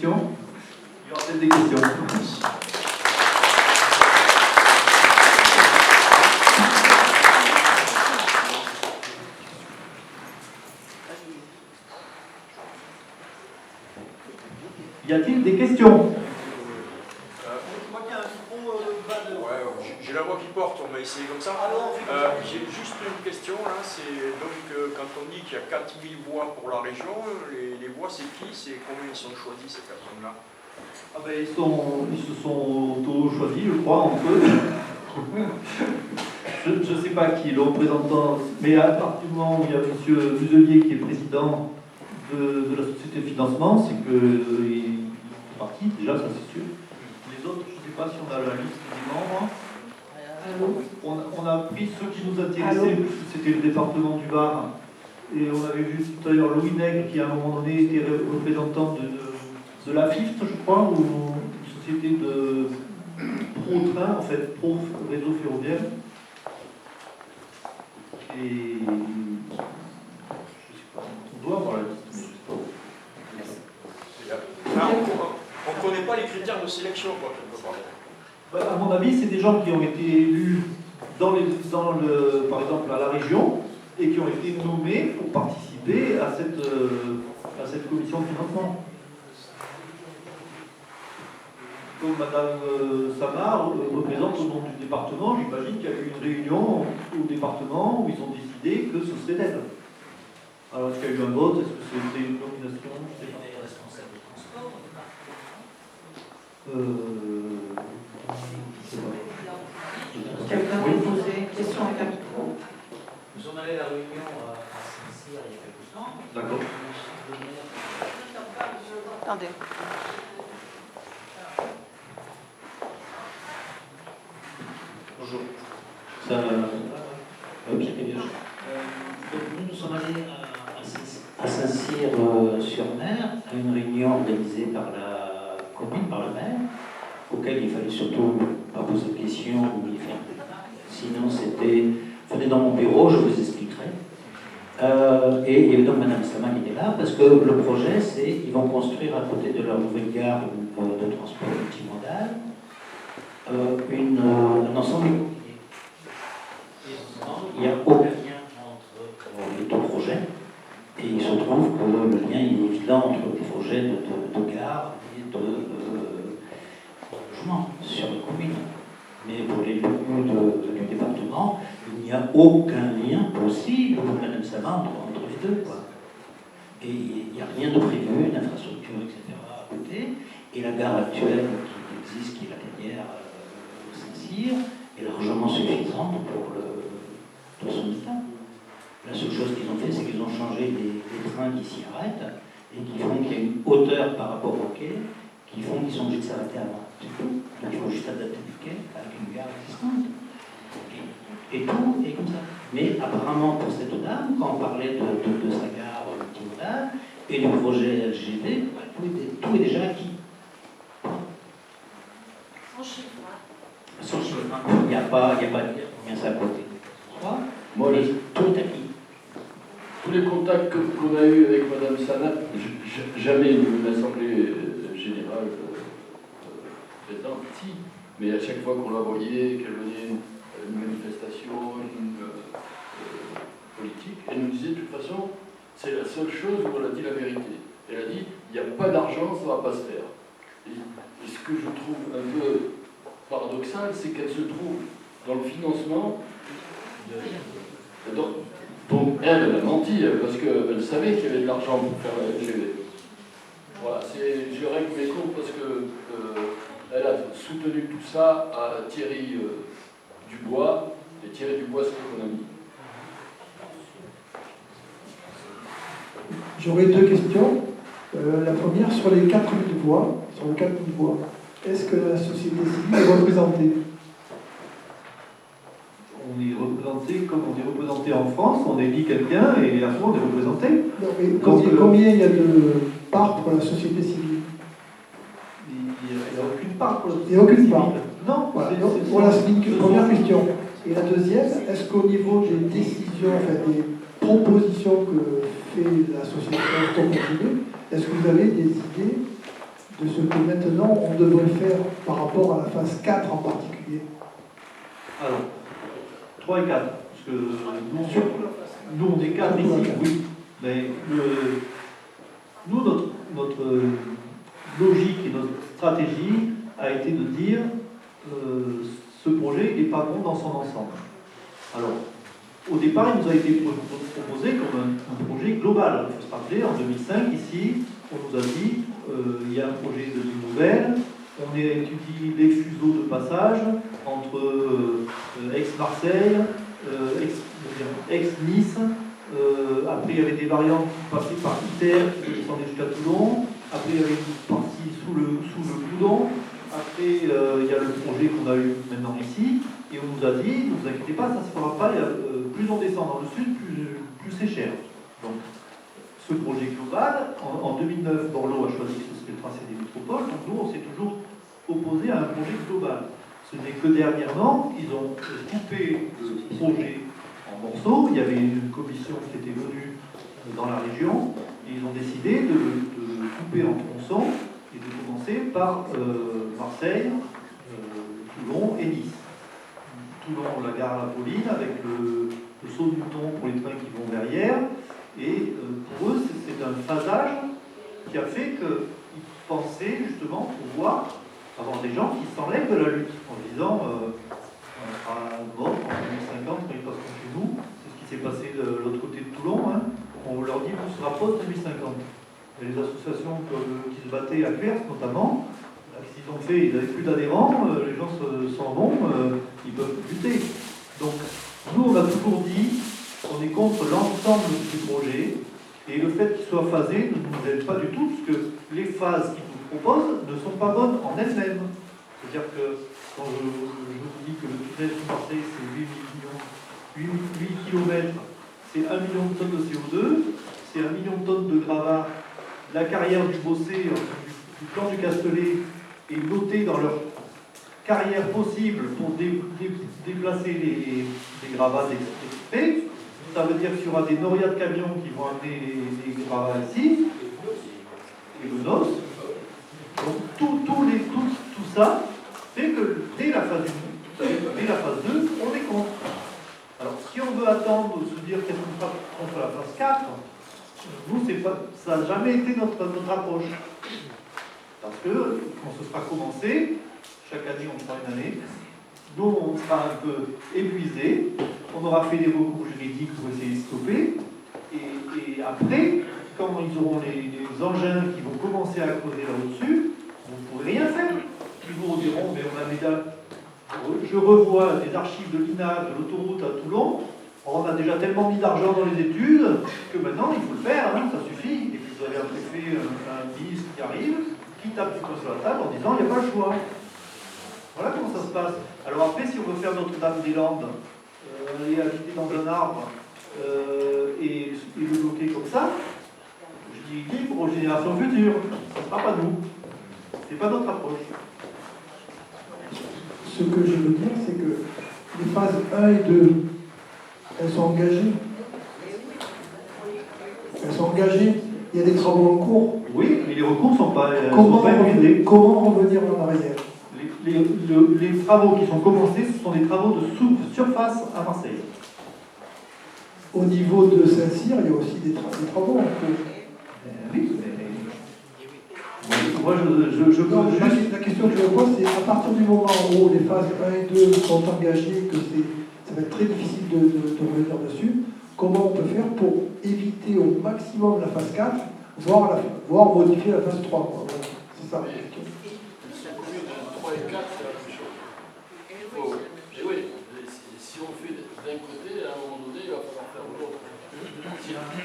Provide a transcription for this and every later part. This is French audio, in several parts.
questions? Il y aura peut-être des questions. Y a-t-il des questions? J'ai la voix qui porte, on va essayer comme ça. J'ai juste une question là, c'est donc quand on dit qu'il y a 4000 voix pour la région, les voix c'est qui? C'est combien ils sont choisis ces personnes-là? Ah ben, ils se sont auto-choisis, je crois, entre eux. Je ne sais pas qui est le représentant, mais à partir du moment où il y a M. Muselier qui est président de la société de financement, c'est qu'il fait partie, déjà, ça c'est sûr. Les autres, je ne sais pas si on a la liste des membres. On a pris ceux qui nous intéressaient, c'était le département du Var, et on avait vu tout à l'heure Louis Nègre qui à un moment donné était représentant de la FIFT, je crois, ou une société de pro-train, en fait, pro-réseau ferroviaire. Et je ne sais pas, on doit avoir la liste, mais je ne sais pas. On ne connaît pas les critères de sélection, quoi, quelque part. À mon avis, c'est des gens qui ont été élus par exemple à la région et qui ont été nommés pour participer à cette commission de financement. Comme Madame Samar représente au nom du département, j'imagine qu'il y a eu une réunion au département où ils ont décidé que ce serait d'elle. Alors est-ce qu'il y a eu un vote? Est-ce que c'était une nomination? Je sais pas. Responsable de transport. Quelqu'un veut poser une question avec un micro? Nous sommes allés à la réunion à Saint-Cyr il y a quelques temps. D'accord. Attendez. Bonjour. Nous sommes allés à Saint-Cyr-sur-Mer à une réunion organisée par la commune, par le maire, auquel il fallait surtout pas poser de questions ou y faire. Sinon, c'était venez dans mon bureau, je vous expliquerai. Et il y avait donc Madame Sama qui était là, parce que le projet, c'est qu'ils vont construire à côté de leur nouvelle gare de transport multimodal un ensemble immobilier. Il n'y a aucun lien entre les deux projets, et il se trouve que le lien est évident entre le projet de gare et de logement sur la commune. Mais pour les locaux du département, il n'y a aucun lien possible pour Madame Sama entre les deux, quoi. Et il n'y a rien de prévu, une infrastructure, etc. à côté. Et la gare actuelle qui existe, qui est la carrière Saint-Cyr, est largement suffisante pour son état. La seule chose qu'ils ont fait, c'est qu'ils ont changé les trains qui s'y arrêtent et qui font qu'il y a une hauteur par rapport au quai, qui font qu'ils sont obligés de s'arrêter avant. C'est tout. Donc il faut juste adapter le quai avec une gare existante. Et tout est comme ça. Mais apparemment, pour cette dame, quand on parlait de sa gare multimodale et du projet LGV, tout est déjà acquis. Sans chiffre. Il n'y a pas à dire combien ça a coûté. Moi, tout est acquis. tous les contacts qu'on a eus avec Mme Sanat, jamais une assemblée générale présente, si, mais à chaque fois qu'on la voyait, qu'elle venait à une manifestation, une politique, elle nous disait de toute façon, c'est la seule chose où elle a dit la vérité. Elle a dit, il n'y a pas d'argent, ça ne va pas se faire. Et ce que je trouve un peu paradoxal, c'est qu'elle se trouve dans le financement de rien. Donc elle a menti, parce qu'elle savait qu'il y avait de l'argent pour faire la LGV. Voilà, je règle mes comptes parce que elle a soutenu tout ça à Thierry Dubois, et Thierry Dubois, c'est mon ami. J'aurais deux questions. La première, sur les 4000 voix, est-ce que la société civile est représentée? On est représenté comme on est représenté en France, on élit quelqu'un et à ce moment on est représenté. Non, mais combien il y a de parts pour la société civile? Il n'y a aucune part pour la société Il n'y a aucune civile. part. Non, Voilà, donc, voilà, c'est une première question. Et la deuxième, est-ce qu'au niveau des décisions, enfin des propositions que fait l'association Stop Continue, est-ce que vous avez des idées de ce que maintenant on devrait faire par rapport à la phase 4 en particulier? Alors, 3 et 4. Parce que nous on est 4 ici, oui. Mais nous, notre logique et notre stratégie a été de dire ce projet n'est pas bon dans son ensemble. Alors, au départ, il nous a été proposé comme un projet global. Il faut se rappeler, en 2005, ici, on nous a dit il y a un projet de ligne nouvelle, on étudie les fuseaux de passage entre Aix-Marseille, Aix-Nice, après il y avait des variantes qui passaient par Iter, qui descendaient jusqu'à Toulon, après il y avait une partie sous le Coudon, après il y a le projet qu'on a eu maintenant ici, et on nous a dit, ne vous inquiétez pas, ça ne se fera pas, plus on descend dans le sud, plus c'est cher. Donc, ce projet global, en 2009, Borloo a choisi que ce serait le tracé des métropoles, donc nous, on s'est toujours opposé à un projet global. Ce n'est que dernièrement, ils ont coupé le projet en morceaux. Il y avait une commission qui était venue dans la région, et ils ont décidé de couper en tronçons et de commencer par Marseille, Toulon et Nice. Toulon, la gare à la Pauline, avec le saut de Mouton pour les trains qui vont derrière. Et pour eux, c'est un phasage qui a fait qu'ils pensaient justement pouvoir avoir des gens qui s'enlèvent de la lutte en disant on sera mort en 2050 quand ils passeront chez nous. C'est ce qui s'est passé de l'autre côté de Toulon. Hein. On leur dit vous sera post-2050. Et les associations qui se battaient à Clairs notamment, ce qu'ils ont fait, ils n'avaient plus d'adhérents, les gens s'en vont, ils peuvent lutter. Donc nous on a toujours dit on est contre l'ensemble du projet et le fait qu'il soit phasé ne nous aide pas du tout parce que les phases qu'ils nous proposent ne sont pas bonnes en elles-mêmes. C'est-à-dire que quand je vous dis que le tunnel de Marseille c'est 8 km, c'est 1 million de tonnes de CO2, c'est 1 million de tonnes de gravat. La carrière du Bossé, du plan du Castellet est notée dans leur carrière possible pour déplacer les gravats d'extrait. Ça veut dire qu'il y aura des norias de camions qui vont amener les gravats ici, et le NOS. Donc tout ça fait que dès la phase 2, on est contre. Alors si on veut attendre de se dire qu'est-ce qu'on fera contre la phase 4, nous, ça n'a jamais été notre approche. Parce que quand ce sera commencé, chaque année on fera une année, nous on sera un peu épuisés, on aura fait des recours juridiques pour essayer de stopper, et après, quand ils auront les engins qui vont commencer à creuser là-dessus, vous ne pourrez rien faire. Ils vous diront, mais on a déjà... Je revois des archives de l'INA, de l'autoroute à Toulon, on a déjà tellement mis d'argent dans les études que maintenant il faut le faire, hein, ça suffit. Et puis vous avez un préfet, un ministre qui arrive, qui tape du poing sur la table en disant il n'y a pas le choix. Voilà comment ça se passe. Alors après, si on veut faire Notre-Dame-des-Landes, aller habiter dans un arbre et le bloquer comme ça, je dis libre aux générations futures. Ce ne sera pas nous. Ce n'est pas notre approche. Ce que je veux dire, c'est que les phases 1 et 2, elles sont engagées. Elles sont engagées. Il y a des travaux en cours. Oui, mais les recours ne sont pas épuisés. Comment revenir en arrière? Les travaux qui sont commencés, ce sont des travaux de surface à Marseille. Au niveau de Saint-Cyr, il y a aussi des travaux en cours. Oui, moi la question que je me pose, c'est à partir du moment où les phases 1 et 2 sont engagées, que ça va être très difficile de revenir dessus, comment on peut faire pour éviter au maximum la phase 4, voire modifier la phase 3. C'est ça la question. 3 et 4, c'est la même chose. Et oui, si on fait d'un côté, à un moment donné, il va falloir faire l'autre.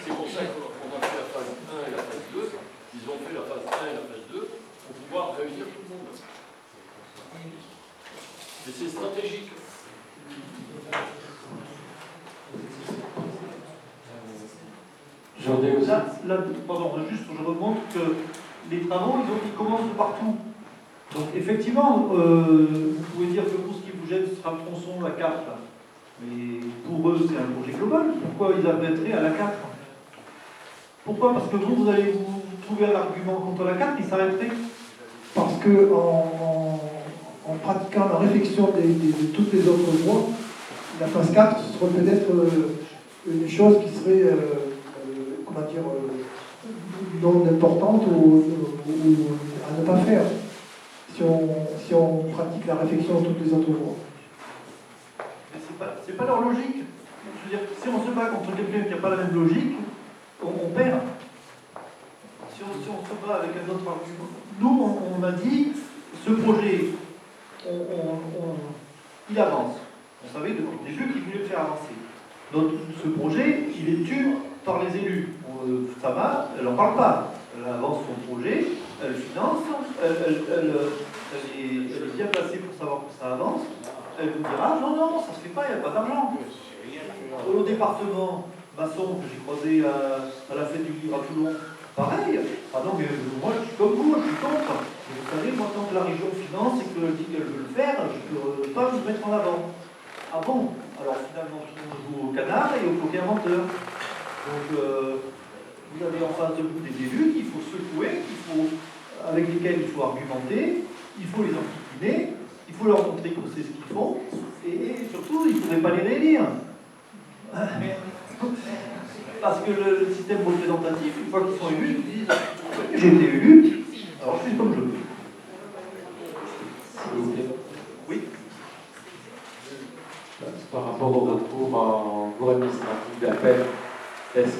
C'est pour ça qu'on a fait la phase 1 et la phase 2. Ils ont fait la phase 1 et la phase 2 pour pouvoir réunir tout le monde. Mais c'est stratégique. Pardon, juste je remonte que les travaux, ils commencent de partout. Donc effectivement, vous pouvez dire que pour ce qui vous gêne, ce sera le tronçon, la 4. Là. Mais pour eux, c'est un projet global. Pourquoi ils arrêteraient à la 4? Pourquoi? Parce que vous allez vous trouver un argument contre la 4, ils s'arrêteraient. parce que en pratiquant la réflexion de toutes les autres voies, la phase 4 serait peut-être une chose qui serait, comment dire, non importante ou à ne pas faire, si on pratique la réflexion de toutes les autres voies. Mais c'est pas leur logique. Je veux dire, si on se bat contre quelqu'un qui n'a pas la même logique, on perd. Si on se bat avec un autre argument. Nous, on a dit, ce projet, il avance. On savait depuis le début qu'il voulait le faire avancer. Donc ce projet, il est tué par les élus. Sama, elle n'en parle pas. Elle avance son projet, elle finance, elle est bien placée pour savoir que ça avance. Elle vous dira, non, ça se fait pas, il n'y a pas d'argent. Au département maçon que j'ai croisé à la fête du livre à Toulon, pareil. Ah non, mais moi je suis comme vous, je suis contre. Mais vous savez, moi tant que la région finance et qu'elle dit qu'elle veut le faire, je ne peux pas vous mettre en avant. Ah bon? Alors finalement, tout le monde joue au canard et au coquin menteur. Donc vous avez en face de vous des élus qu'il faut secouer, avec lesquels il faut argumenter, il faut les enquiquiner, il faut leur montrer qu'on sait ce qu'ils font, et surtout, il ne faudrait pas les réélire. Parce que le système représentatif, une fois qu'ils sont élus, ils disent « j'ai été élu, alors je fais comme je veux ». Oui. Par rapport au recours en cour administratif d'appel, est-ce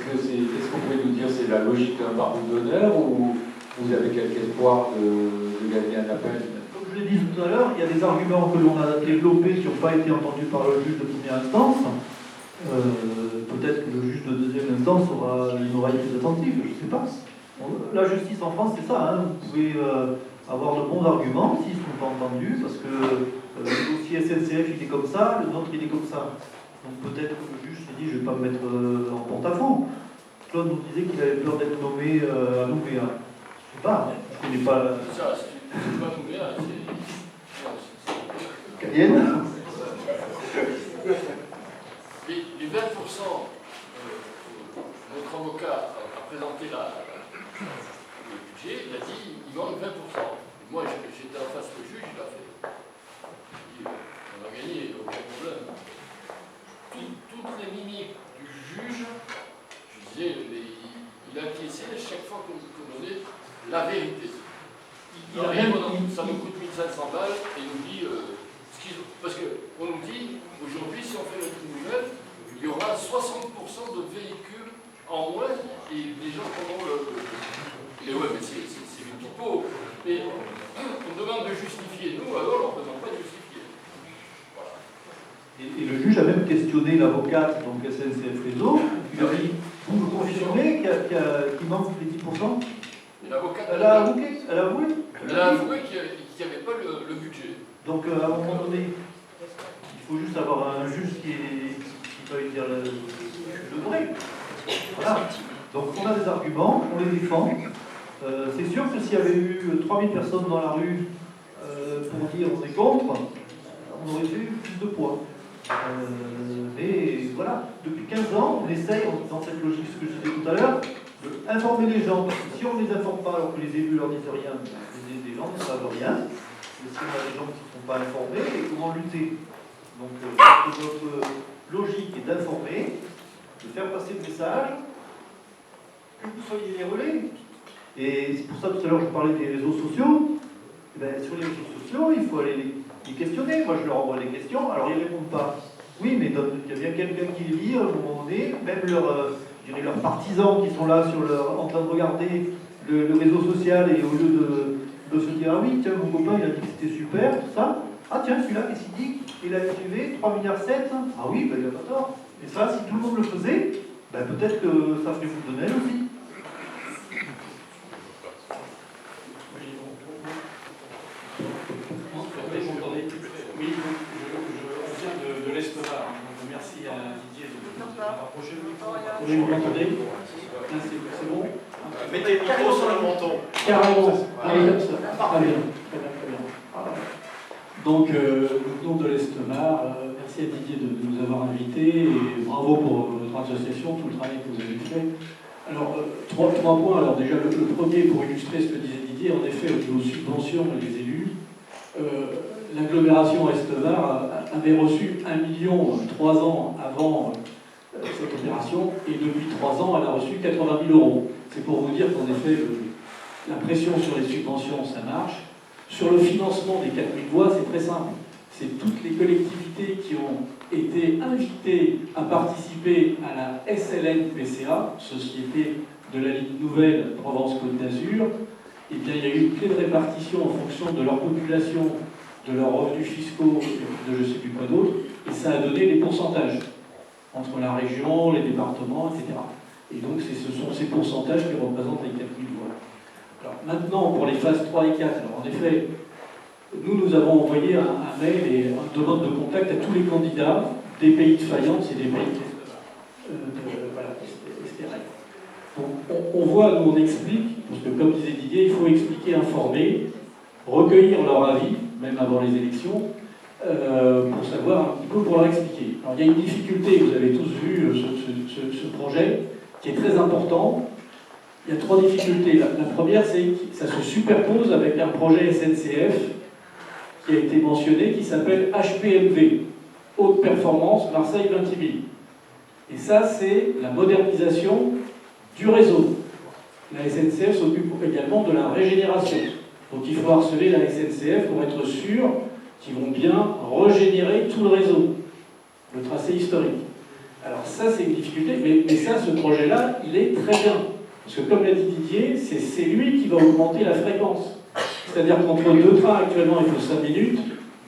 qu'on pourrait nous dire c'est la logique d'un pardon d'honneur ou vous avez quelque espoir de gagner un appel? Comme je l'ai dit tout à l'heure, il y a des arguments que l'on a développés qui n'ont pas été entendus par le juge de première instance. Peut-être que le juge de deuxième instance aura une oreille plus attentive, je ne sais pas. La justice en France, c'est ça. Vous pouvez avoir de bons arguments s'ils ne sont pas entendus, parce que le dossier SNCF, il est comme ça, le nôtre, il est comme ça. Donc peut-être que le juge s'est dit, je ne vais pas me mettre en porte-à-faux. Claude nous disait qu'il avait peur d'être nommé à Nouméa. Je ne sais pas, je ne connais pas... C'est pas Nouméa, c'est... Cayenne. Les 20%, notre avocat a présenté le budget, il a dit il manque 20%. Moi, j'étais en face du juge, il a fait. On a gagné, aucun problème. Toutes les mimiques du juge, je disais, il a acquiescé chaque fois qu'on donnait la vérité. Ça nous coûte 1500 balles et il nous dit. Parce qu'on nous dit, aujourd'hui, si on fait notre nouvelle, il y aura 60% de véhicules en moins et les gens prendront le... Mais ouais, mais c'est du pipeau. Mais on demande de justifier. Nous, alors, on ne demande pas de justifier. Voilà. Et le juge a même questionné l'avocate, donc SNCF Réseau. Il a dit, vous me confirmez qu'il manque les 10%? Et l'avocate... Elle a avoué. Elle a avoué qu'il n'y avait pas le budget. Donc, à un moment donné, il faut juste avoir un juge qui peut dire le vrai. Voilà. Donc, on a des arguments, on les défend. C'est sûr que s'il y avait eu 3000 personnes dans la rue pour dire on est contre, on aurait fait plus de poids. Mais voilà, depuis 15 ans, on essaye, dans cette logique, ce que je disais tout à l'heure, d'informer les gens. Parce que si on ne les informe pas alors que les élus leur disent rien, les gens ne savent rien. Mais si on a des gens qui ne sont pas informés, et comment lutter? Donc notre logique est d'informer, de faire passer le message, que vous soyez les relais. Et c'est pour ça tout à l'heure je parlais des réseaux sociaux. Et bien, sur les réseaux sociaux, il faut aller les questionner. Moi je leur envoie des questions, alors ils ne répondent pas. Oui, mais il y a bien quelqu'un qui les lit à un moment donné, même leurs partisans qui sont là en train de regarder le réseau social et au lieu de se dire ah oui, tiens, mon copain il a dit que c'était super, tout ça. Ah tiens, celui-là, qu'est-ce qu'il dit? Il a suivi 3,7 milliards. Ah oui, ben, il n'a pas tort. Et ça, si tout le monde le faisait, ben, peut-être que ça ferait vous de même aussi. Oui, on vient de l'Est-Var. Merci à Didier de nous rapprocher le micro. Oui, vous m'entendez? C'est bon? Mettez le micro sur le menton. Carrément. Très bien. Donc, nous venons de l'Est-Var. Merci à Didier de nous avoir invités et bravo pour votre association, tout le travail que vous avez fait. Alors, trois points. Alors déjà, le premier, pour illustrer ce que disait Didier, en effet, au niveau subvention et des élus, l'agglomération Est-Var avait reçu 1 million 3 ans avant cette opération, et depuis 3 ans, elle a reçu 80 000 euros. C'est pour vous dire qu'en effet, la pression sur les subventions, ça marche. Sur le financement des 4000 voies, c'est très simple. C'est toutes les collectivités qui ont été invitées à participer à la SLN-PCA, Société de la Ligne Nouvelle Provence-Côte d'Azur. Eh bien, il y a eu une clé de répartition en fonction de leur population, de leurs revenus fiscaux, de je ne sais plus quoi d'autre, et ça a donné des pourcentages entre la région, les départements, etc. Et donc, ce sont ces pourcentages qui représentent les 4000 voies. Alors, maintenant, pour les phases 3 et 4, alors, en effet, nous avons envoyé un mail et une demande de contact à tous les candidats des pays de faïence et des pays on voit, nous on explique, parce que comme disait Didier, il faut expliquer, informer, recueillir leur avis, même avant les élections, pour savoir un petit peu, pour leur expliquer. Alors il y a une difficulté, vous avez tous vu ce projet, qui est très important. Il y a 3 difficultés. La première, c'est que ça se superpose avec un projet SNCF qui a été mentionné, qui s'appelle HPMV, Haute Performance Marseille 28 000. Et ça, c'est la modernisation du réseau. La SNCF s'occupe également de la régénération. Donc il faut harceler la SNCF pour être sûr qu'ils vont bien régénérer tout le réseau, le tracé historique. Alors ça, c'est une difficulté, mais ça, ce projet-là, il est très bien. Parce que comme l'a dit Didier, c'est lui qui va augmenter la fréquence. C'est-à-dire qu'entre 2 trains, actuellement, il faut 5 minutes.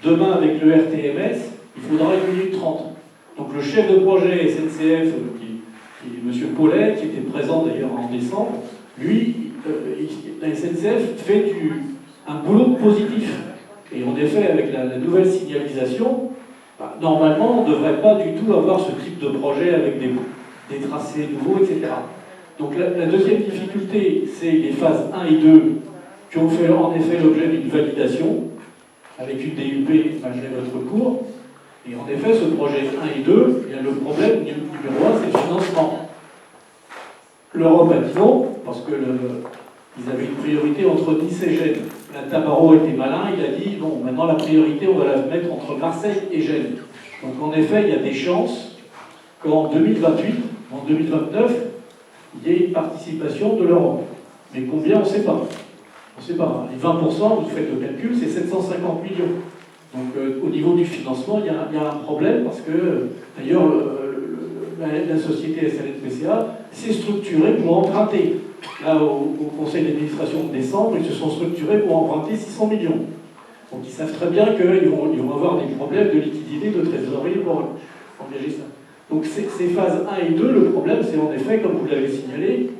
Demain, avec le RTMS, il faudra 1 minute 30. Donc le chef de projet SNCF, qui est M. Paulet, qui était présent d'ailleurs en décembre, lui, la SNCF fait un boulot positif. Et en effet, avec la nouvelle signalisation, normalement, on ne devrait pas du tout avoir ce type de projet avec des tracés nouveaux, etc. Donc la deuxième difficulté, c'est les phases 1 et 2 qui ont fait en effet l'objet d'une validation avec une DUP malgré votre cours. Et en effet, ce projet 1 et 2, il y a le problème numéro 1, c'est le financement. L'Europe a dit non, parce qu'ils avaient une priorité entre Nice et Gênes. La Tabarot était malin, il a dit bon, maintenant la priorité, on va la mettre entre Marseille et Gênes. Donc en effet, il y a des chances qu'en 2028, en 2029, il y ait une participation de l'Europe. Mais combien, on ne sait pas. On ne sait pas. Les 20%, vous faites le calcul, c'est 750 millions. Donc au niveau du financement, il y a un problème parce que, d'ailleurs, la société SLN-PCA s'est structurée pour emprunter. Là, au conseil d'administration de décembre, ils se sont structurés pour emprunter 600 millions. Donc ils savent très bien qu'ils vont avoir des problèmes de liquidité, de trésorerie pour engager ça. Donc ces phases 1 et 2, le problème, c'est en effet, comme vous l'avez signalé,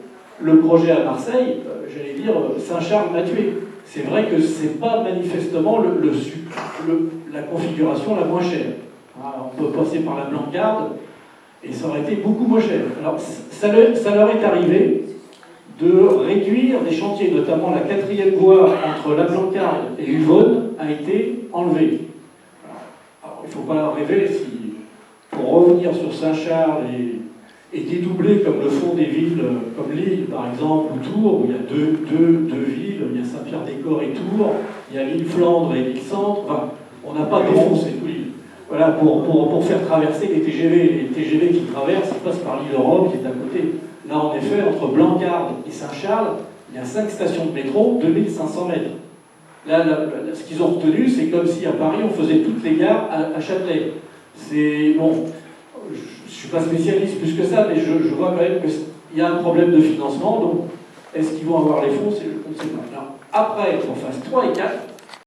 le projet à Marseille, j'allais dire Saint-Charles-Matué. C'est vrai que ce n'est pas manifestement la configuration la moins chère. On peut passer par la Blancarde et ça aurait été beaucoup moins cher. Alors ça leur est arrivé de réduire des chantiers, notamment la 4e voie entre la Blancarde et Uvonne a été enlevée. Alors, il ne faut pas rêver, pour revenir sur Saint-Charles et dédoubler comme le font des villes comme Lille par exemple ou Tours, où il y a deux villes, il y a Saint-Pierre-des-Corps et Tours, il y a l'île Flandre et l'île Centre, enfin, on n'a pas défoncé tout l'île. Voilà, pour faire traverser les TGV qui traversent, ils passent par l'île Europe qui est à côté. Là en effet, entre Blancarde et Saint-Charles, il y a 5 stations de métro, 2500 mètres. Là, ce qu'ils ont retenu, c'est comme si à Paris on faisait toutes les gares à Châtelet. C'est bon. Je ne suis pas spécialiste plus que ça, mais je vois quand même qu'il y a un problème de financement, donc est-ce qu'ils vont avoir les fonds, on ne sait pas. Alors, après, en phase 3 et 4,